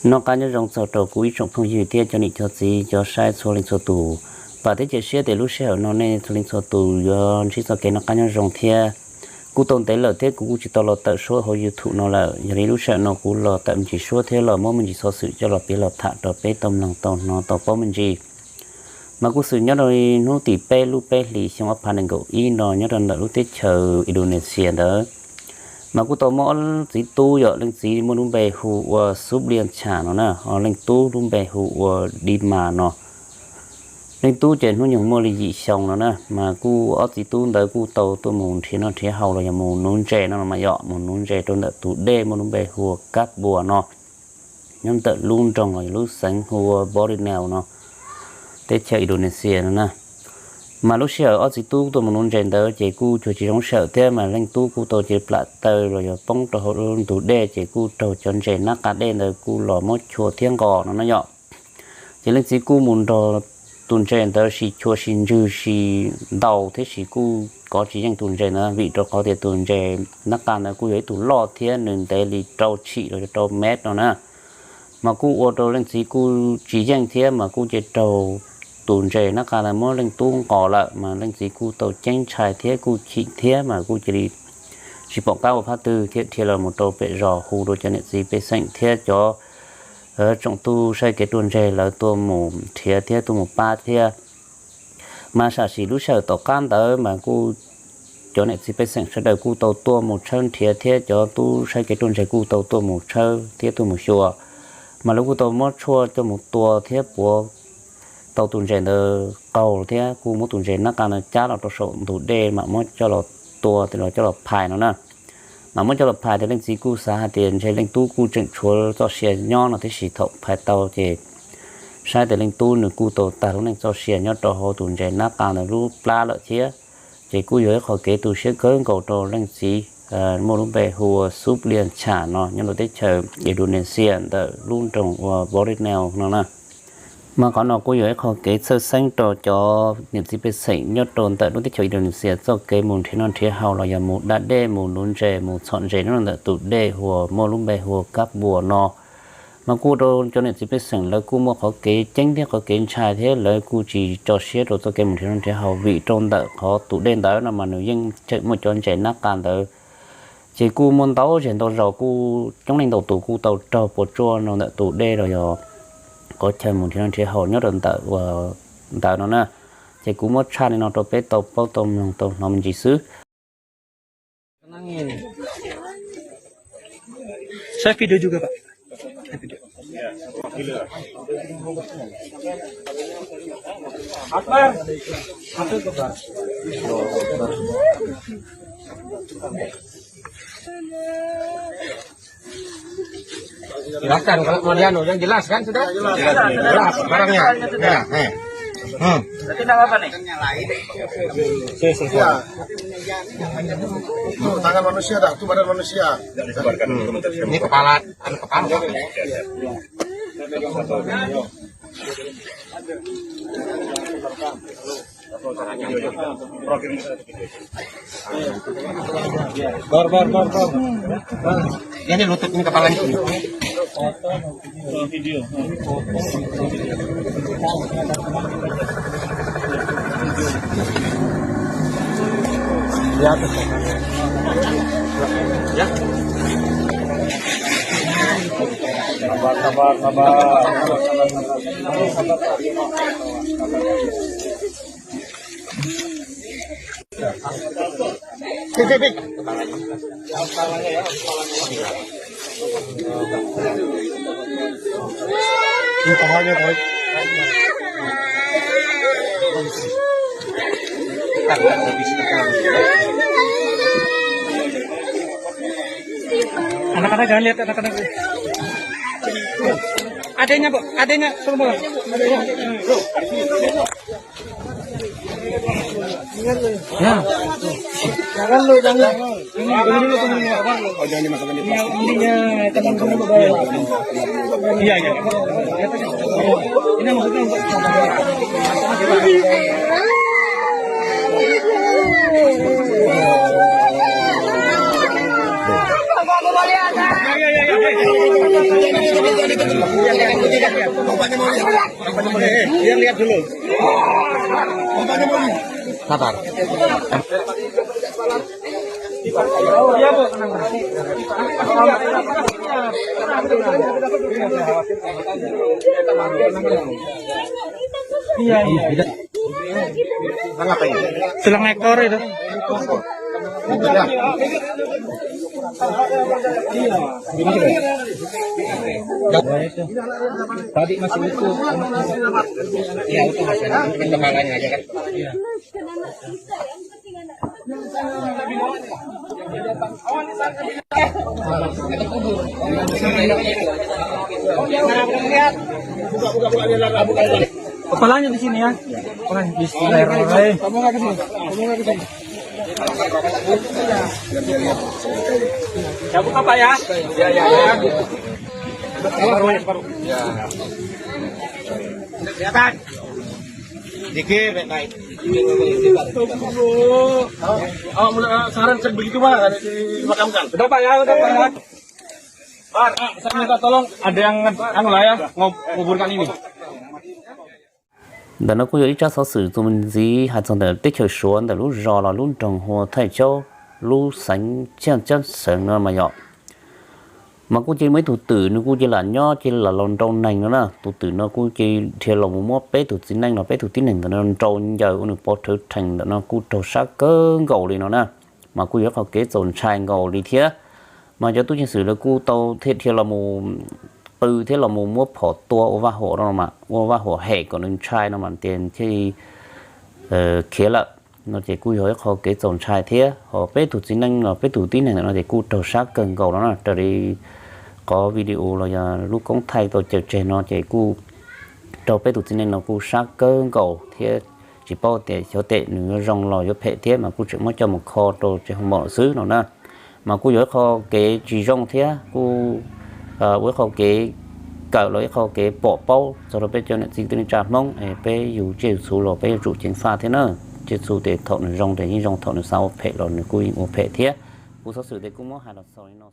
nó cá nhân rong sầu trâu cúi trong phong dư tiết cho nị cho gì cho sai số linh số tù và thế chỉ xe để lúc xe nó nên số linh số tù do chỉ số cái nó cá nhân rong thia cú tồn tại là thế cú chỉ tao là tại số hồi dư thụ nó là giờ lúc xe nó cú là tại chỉ số thế là mỗi mình chỉ số sự cho là bé là thả cho bé tâm lòng tao nó tao bao mình gì mà cú sự nhớ rồi nó tỉ bé lúc bé lì xong áp hành gỗ y nó nhớ rồi là lúc tết chờ Indonesia đó mà cú tao mỏ chỉ tu giờ lên chỉ muốn đúng bề hù súp liền chả nó nè họ lên tu đúng bề hù đi mà nó lên tu trên nó những mua gì xong nó nè mà cú ở chỉ tu tới cú tàu tôi muốn thì nó thế hậu là muốn nón trẻ nó mà dọ muốn nón trẻ tôi đã tu đê muốn đúng bề hù cắt bùa nó nhưng tự luôn trong rồi lúc sáng hù body nào nó tết chơi Indonesia nó nè mà lúc sợ ở chỉ tu tôi muốn nôn trên đó chỉ cu cho chỉ trong sợ thế mà lên tu cu tôi chỉ plạt tơ rồi bông cho họ luôn tủ đê chỉ cu trâu chân trên nát cá đen rồi cu lò mót chua thiên gò nó nhọ chỉ lên chỉ cu muốn cho tuần trên đó chỉ chua xin dư chỉ đầu thế chỉ cu có chỉ những tuần trên đó vị cho có thể tuần trên nát cá là cu ấy tủ lò thiên nên để li trâu chỉ rồi trâu mét nó nè mà cu ô tô lên chỉ cu chỉ những thế mà cu chỉ trâu tuần trẻ nó cả là mỗi lần tuôn cỏ lại mà lần gì cô tàu tranh trái thế cô chỉ thế mà cô chỉ đi chỉ bỏ cao phát từ thế thì là một tàu bể rò khu đồ cho nên gì bể xanh thế cho ở trong tu xây cái tuần trẻ là tu một thế thế tu một ba thế mà sao chỉ lúc sau tàu can tới mà cô cho nên gì bể xanh sẽ đợi cô tàu tu một chân thế thế cho tu xây cái tuần trẻ cô tàu tu một chân thế tu một chùa mà lúc cô tàu mất chùa cho một tua thế của tàu tuần trẻ đó cầu thế cú muốn tuần trẻ nó càng là chát là tàu sổ tàu đê mà muốn cho là tua thì là cho là phai nó nè mà muốn cho là phai thì lên chỉ cú xả tiền chơi lên tu cú trận chúa cho xe nho là thế chỉ thọ phai tàu thì sai thì lên tu nữa cú tàu ta lúc lên cho xe nho cho họ tuần trẻ nó càng là lúc la lợi thế chỉ cú dưới khỏi kế tu xe cỡ cầu tàu lên chỉ mua lúc về hùa súp liền trả nó nhưng mà tới chờ Indonesia đó luôn trồng body nào nó nè mà có nó cũng có khó cái sơ sinh cho những gì bị sinh nhớ tồn tại đối với chơi Indonesia cho cái môn thế non thế hào là giờ một đã đê một nón rẻ một chọn rẻ nó là tụ đê hùa mua lúc bè hùa cáp bùa nó mà cô đâu cho những gì bị sinh là cô mua khó cái tránh thế khó cái trai thế là cô chỉ cho xe rồi cho cái môn thế non thế hào vị tồn tại khó tụ đen tới là mà nếu như chơi một chọn rẻ nát can tới chỉ cô muốn tàu trên tàu rồi cô trong này tàu tụ cô tàu trâu bộ chua nó là tụ đê rồi có chơi một thiên chế hậu nhất là tạo nó nè chỉ cũng mất cha nên nó cho bé tàu bao tôm nó mình chỉ xứ saya video juga pak Akbar Jelaskan kalau kemudian yang jelas kan sudah jelas barangnya ya berarti tidak apa nih tangan manusia dah itu badan manusia ini kepala bar ini lutut ini kepala ini video ya ya sabar Tik. Kepalanya ya, kepalanya baik. Anak-anak jangan lihat anak-anak. Adanya semua. Ya. Jangan lu. Ini dulu abang. Oh, jangan dimakan ini. Ininya teman-teman lu bayar. Iya. Ini maksudnya untuk Bapaknya mau lihat. Dia lihat dulu. Bapaknya mau lihat. Sabar. Oh iya Bu, tenang. Iya. Ngapain? Selang ekor itu. Tadi masih itu. Iya, itu masih kepalanya aja kan. Iya. Kepalanya di sini ya. Bismillahirrahmanirrahim. Kamu nggak kesini. Ya buka Pak ya. Ya. Separuh. Ya. Lihat. Dikit baik. Oh, saran begitu Pak, dimakamkan. Udah Pak ya. Pak, saya minta tolong ada yang lah ya nguburkan ini. Đó nó cũng có ít cho sử dụng gì hay trong đó tích hợp số là lúc rõ là lúc đồng hồ thay cho lúc sánh chân sớm nữa mà nhọ mà cũng chỉ mấy thủ tử nó cũng chỉ là nhỏ chỉ là lòng trâu này nữa nè thủ tử nó cũng chỉ theo lòng mua bé thủ tính này nó bé thủ tính này nó trâu giờ cũng được bỏ thử thành nó cũng trâu sát cơ gầu đi nó nè mà cũng có cái dồn trai gầu đi thế mà cho tôi chỉ sử là cũng tàu theo là một từ thế là một mua phỏ tua và hộ đó mà và hộ hệ còn nên trai nó mà tiền thì kia là nó chỉ cúi hỏi họ cái dòng trai thế họ bé thủ tính năng nó bé thủ tính này nó chỉ cúi đầu sát cần cầu đó là từ đi có video là lúc công thay tôi chèo chèn nó chỉ cúi đầu bé thủ tính năng nó cúi sát cần cầu thế chỉ bao tiền cho tệ nữa rong lò cho phệ thế mà cúi chỉ mới cho một kho đồ chỉ không bỏ xứ nào nè mà cúi hỏi kho cái chỉ rong thế cúi với họ cái cỡ lối họ cái bỏ bao sau đó bây giờ này chính tôi trả mong bây giờ chế số rồi bây giờ chủ chính pha thế nữa chế số để thọ nó rong để như rong thọ nó sao phê rồi nó quy một phê thế cú số sự để cũng mất hai lần sau nó